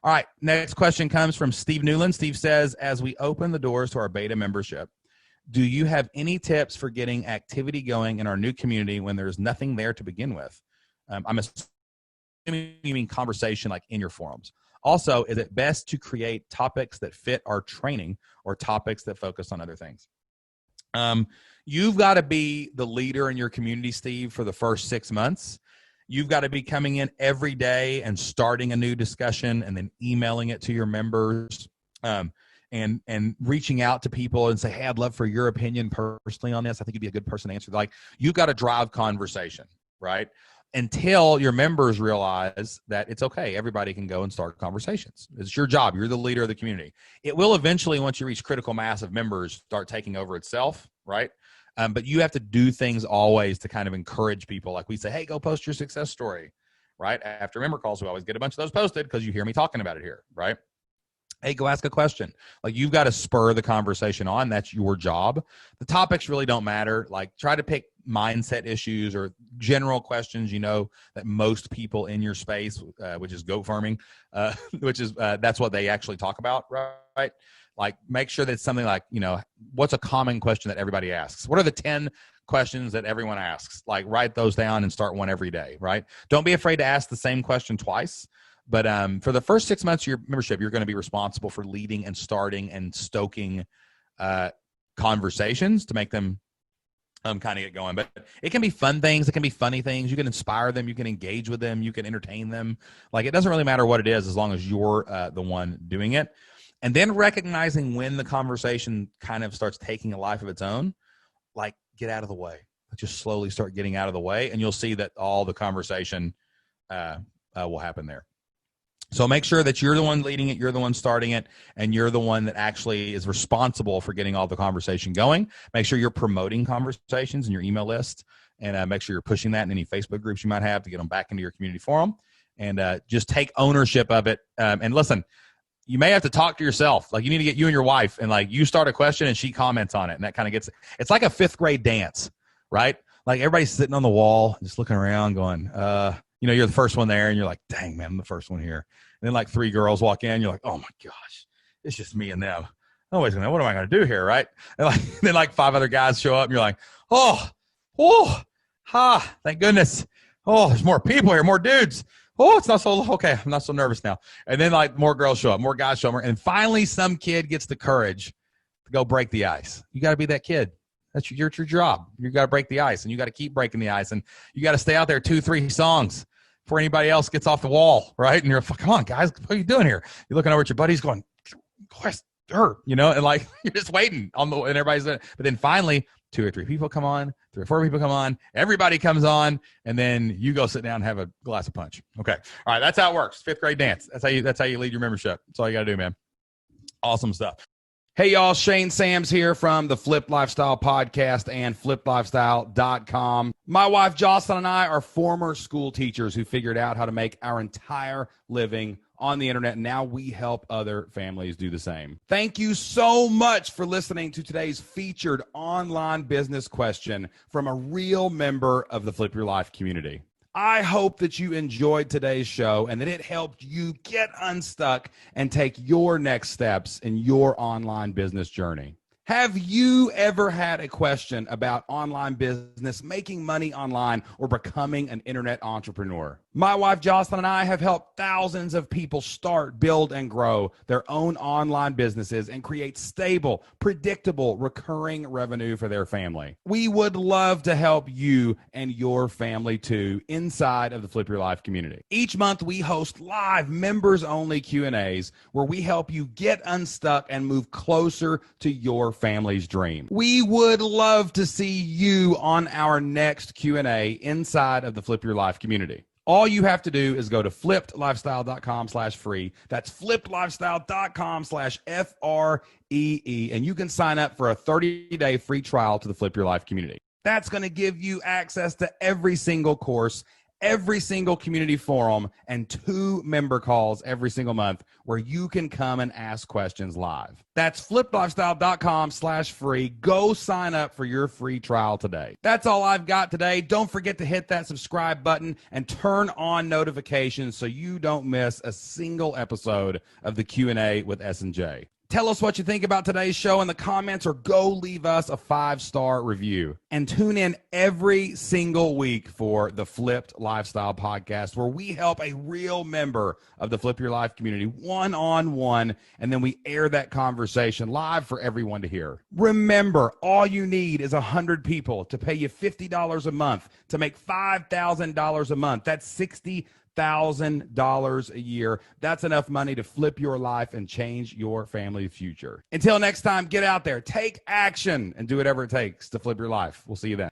All right. Next question comes from Steve Newland. Steve says, as we open the doors to our beta membership, do you have any tips for getting activity going in our new community when there's nothing there to begin with? I'm assuming you mean conversation like in your forums. Also, is it best to create topics that fit our training or topics that focus on other things? You've got to be the leader in your community, Steve, for the first 6 months. You've got to be coming in every day and starting a new discussion and then emailing it to your members and reaching out to people and say, hey, I'd love for your opinion personally on this. I think you'd be a good person to answer. Like, you've got to drive conversation, right? Until your members realize that it's okay. Everybody can go and start conversations. It's your job. You're the leader of the community. It will eventually, once you reach critical mass of members, start taking over itself, right? But you have to do things always to kind of encourage people. Like we say, hey, go post your success story, right? After member calls, we always get a bunch of those posted because you hear me talking about it here, right? Hey, go ask a question. Like, you've got to spur the conversation on. That's your job. The topics really don't matter. Like, try to pick mindset issues or general questions, you know, that most people in your space, which is goat farming, that's what they actually talk about, right? Like, make sure that it's something like, you know, what's a common question that everybody asks? What are the 10 questions that everyone asks? Like, write those down and start one every day, right? Don't be afraid to ask the same question twice. But for the first 6 months of your membership, you're going to be responsible for leading and starting and stoking conversations to make them kind of get going. But it can be fun things. It can be funny things. You can inspire them. You can engage with them. You can entertain them. Like, it doesn't really matter what it is as long as you're the one doing it. And then recognizing when the conversation kind of starts taking a life of its own, like, get out of the way. Just slowly start getting out of the way, and you'll see that all the conversation will happen there. So make sure that you're the one leading it, you're the one starting it, and you're the one that actually is responsible for getting all the conversation going. Make sure you're promoting conversations in your email list, and make sure you're pushing that in any Facebook groups you might have to get them back into your community forum, and just take ownership of it. And listen, you may have to talk to yourself. Like, you need to get you and your wife, and like, you start a question and she comments on it, and that kind of gets, it's like a 5th grade dance, right? Like, everybody's sitting on the wall, just looking around going, you know, you're the first one there, and you're like, dang, man, I'm the first one here. And then like 3 girls walk in, you're like, oh my gosh, it's just me and them. What am I going to do here, right? And then like 5 other guys show up, and you're like, thank goodness. Oh, there's more people here, more dudes. Oh, it's not so, okay, I'm not so nervous now. And then like more girls show up, more guys show up, and finally some kid gets the courage to go break the ice. You got to be that kid. That's your job. You got to break the ice, and you got to keep breaking the ice, and you got to stay out there 2-3 songs before anybody else gets off the wall, right? And you're like, come on, guys, what are you doing here? You're looking over at your buddies going, you know, and like, you're just waiting and everybody's there. But then finally 2 or 3 people come on, 3 or 4 people come on, everybody comes on, and then you go sit down and have a glass of punch. Okay. All right. That's how it works. 5th grade dance. That's how you lead your membership. That's all you got to do, man. Awesome stuff. Hey, y'all, Shane Sams here from the Flipped Lifestyle Podcast and flippedlifestyle.com. My wife, Jocelyn, and I are former school teachers who figured out how to make our entire living on the internet, and now we help other families do the same. Thank you so much for listening to today's featured online business question from a real member of the Flip Your Life community. I hope that you enjoyed today's show and that it helped you get unstuck and take your next steps in your online business journey. Have you ever had a question about online business, making money online, or becoming an internet entrepreneur? My wife, Jocelyn, and I have helped thousands of people start, build, and grow their own online businesses and create stable, predictable, recurring revenue for their family. We would love to help you and your family too inside of the Flip Your Life community. Each month, we host live members-only Q&As where we help you get unstuck and move closer to your family's dream. We would love to see you on our next Q&A inside of the Flip Your Life community. All you have to do is go to flippedlifestyle.com/free. That's flippedlifestyle.com/FREE. And you can sign up for a 30-day free trial to the Flip Your Life community. That's going to give you access to every single course, every single community forum, and 2 member calls every single month where you can come and ask questions live. That's flippedlifestyle.com/free. Go sign up for your free trial today. That's all I've got today. Don't forget to hit that subscribe button and turn on notifications so you don't miss a single episode of the Q&A with S&J. Tell us what you think about today's show in the comments, or go leave us a 5-star review. And tune in every single week for the Flipped Lifestyle Podcast, where we help a real member of the Flip Your Life community one-on-one, and then we air that conversation live for everyone to hear. Remember, all you need is 100 people to pay you $50 a month to make $5,000 a month. That's $60,000 a year. That's enough money to flip your life and change your family future. Until next time, get out there, take action, and do whatever it takes to flip your life. We'll see you then.